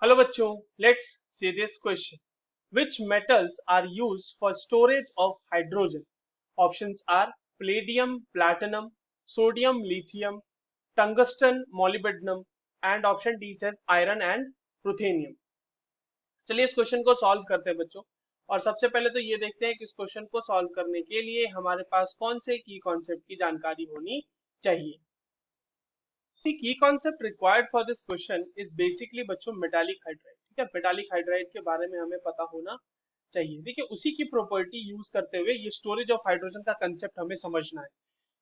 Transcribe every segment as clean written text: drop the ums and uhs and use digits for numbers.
Hello बच्चों, let's see this question. Which metals are used for storage of hydrogen? Options are palladium, platinum, sodium, lithium, tungsten, molybdenum, and option D says iron and ruthenium. चलिए इस question को solve करते हैं बच्चों. और सबसे पहले तो ये देखते हैं कि इस क्वेश्चन को सॉल्व करने के लिए हमारे पास कौन से की कॉन्सेप्ट की जानकारी होनी चाहिए. The key concept required for this question is basically बच्चों मेटालिक हाइड्राइड. ठीक है, मेटालिक हाइड्राइड के बारे में हमें पता होना चाहिए. देखिए उसी की प्रॉपर्टी यूज करते हुए ये स्टोरेज ऑफ हाइड्रोजन का कंसेप्ट हमें समझना है.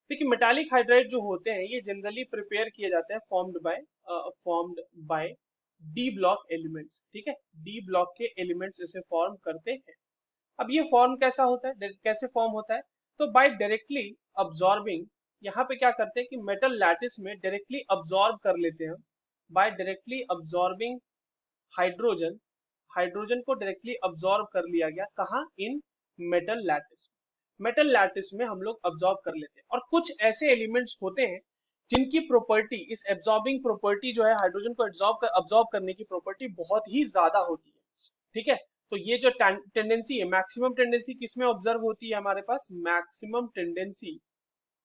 देखिए मेटालिक हाइड्राइड जो होते हैं ये जनरली प्रिपेयर किए जाते हैं formed by D block elements. ठीक है, डी ब्लॉक के एलिमेंट्स इसे फॉर्म करते हैं. अब ये फॉर्म कैसा होता है, कैसे फॉर्म होता है? तो बाय डायरेक्टली अब्सॉर्बिंग, यहाँ पे क्या करते हैं कि मेटल लैटिस में डायरेक्टली अब्सॉर्ब कर लेते हैं. By directly absorbing hydrogen, hydrogen को डायरेक्टली अब्सॉर्ब कर लिया गया. कहाँ? In metal lattice. Metal lattice में हम लोग अब्सॉर्ब कर लेते हैं. और कुछ ऐसे एलिमेंट्स होते हैं जिनकी प्रॉपर्टी, इस एब्सॉर्बिंग प्रॉपर्टी जो है, हाइड्रोजन को अब्सॉर्ब करने की प्रॉपर्टी बहुत ही ज्यादा होती है. ठीक है, तो ये जो टेंडेंसी है, मैक्सिमम टेंडेंसी किसमें ऑब्जर्व होती है हमारे पास?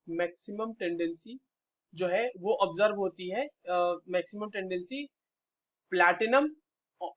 मैक्सिमम टेंडेंसी जो है वो ऑब्जर्व होती है, maximum tendency platinum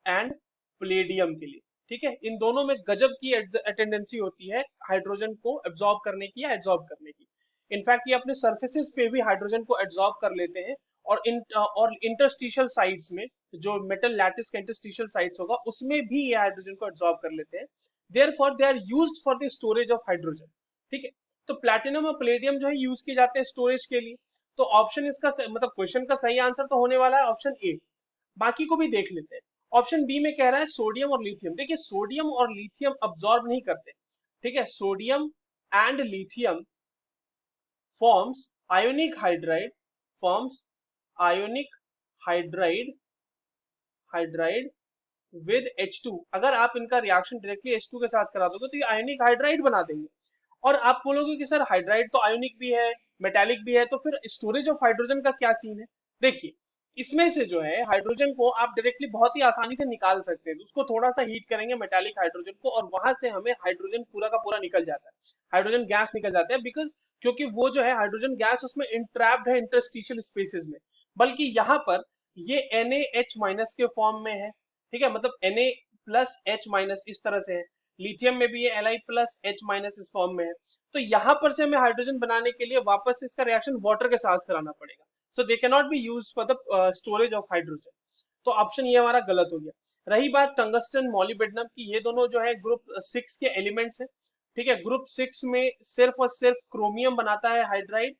and Palladium के लिए. ठीक है, इन दोनों में गजब की टेंडेंसी होती है हाइड्रोजन को एब्जॉर्ब करने की या एब्जॉर्ब करने की. इनफैक्ट ये अपने सर्फेसिस पे भी हाइड्रोजन को एब्जॉर्ब कर लेते हैं. और इंटरस्टिशियल साइड्स में, जो मेटल लैटिस का इंटरस्टिशियल साइड्स होगा उसमें भी ये हाइड्रोजन को एब्जॉर्ब कर लेते हैं. Therefore they are used for the storage of hydrogen. ठीक है, तो प्लैटिनम और प्लेडियम जो है यूज किए जाते हैं स्टोरेज के लिए. तो ऑप्शन इसका मतलब क्वेश्चन का सही आंसर तो होने वाला है ऑप्शन ए. बाकी को भी देख लेते हैं. ऑप्शन बी में कह रहा है सोडियम और लिथियम. देखिए सोडियम और लिथियम अब्सॉर्ब नहीं करते. ठीक है, sodium and lithium forms ionic hydride, forms ionic hydride with H2. अगर आप इनका रिएक्शन डायरेक्टली H2 के साथ करा दोगे तो ये आयोनिक हाइड्राइड बना देंगे. और आप बोलोगे कि सर हाइड्राइड तो आयोनिक भी है, मेटालिक भी है, तो फिर स्टोरेज ऑफ हाइड्रोजन का क्या सीन है? देखिए इसमें से जो है हाइड्रोजन को आप डायरेक्टली बहुत ही आसानी से निकाल सकते हैं. उसको थोड़ा सा हीट करेंगे मेटालिक हाइड्रोजन को और वहां से हमें हाइड्रोजन पूरा का पूरा निकल जाता है, हाइड्रोजन गैस निकल जाता है. बिकॉज क्योंकि वो जो है हाइड्रोजन गैस उसमें इंट्रैप्ड है इंटरस्टिशियल स्पेसेस में. बल्कि यहाँ पर ये NaH माइनस के फॉर्म में है. ठीक है, मतलब Na+H- इस तरह से है. लिथियम में भी ये Li+H- इस फॉर्म में है. तो यहाँ पर से हमें हाइड्रोजन बनाने के लिए वापस से इसका रिएक्शन वाटर के साथ कराना पड़ेगा. So they can not be used for the storage of hydrogen. तो ऑप्शन ये हमारा गलत हो गया. रही बात टंगस्टन मॉलिब्डेनम की, ये दोनों जो है ग्रुप 6 के एलिमेंट्स हैं. ठीक है, ग्रुप 6 में सिर्फ और सिर्फ क्रोमियम बनाता है हाइड्राइड.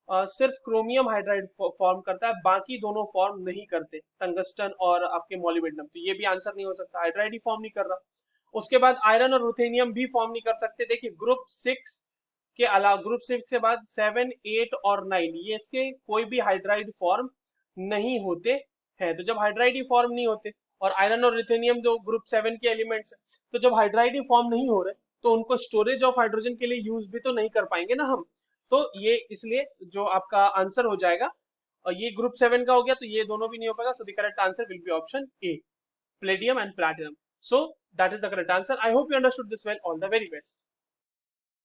सिर्फ क्रोमियम हाइड्राइड फॉर्म करता है, बाकी दोनों फॉर्म नहीं करते, टंगस्टन और आपके मॉलिब्डेनम. तो ये भी आंसर नहीं हो सकता, हाइड्राइड ही फॉर्म नहीं कर रहा. उसके बाद आयरन और रुथेनियम भी फॉर्म नहीं कर सकते. देखिए ग्रुप 6 के अलावा, ग्रुप 6 के बाद 7, 8 और 9 ये इसके कोई भी हाइड्राइड फॉर्म नहीं होते हैं. तो जब हाइड्राइड ही फॉर्म नहीं होते, और आयरन और रुथेनियम जो ग्रुप 7 के एलिमेंट्स हैं, तो जब हाइड्राइड ही फॉर्म नहीं हो रहे तो उनको स्टोरेज ऑफ हाइड्रोजन के लिए यूज भी तो नहीं कर पाएंगे ना हम. तो ये इसलिए जो आपका आंसर हो जाएगा, और ये ग्रुप 7 का हो गया तो ये दोनों भी नहीं हो पाएगा. So the correct answer will be option A, palladium and platinum. So that is the correct answer. I hope you understood this well. All the very best.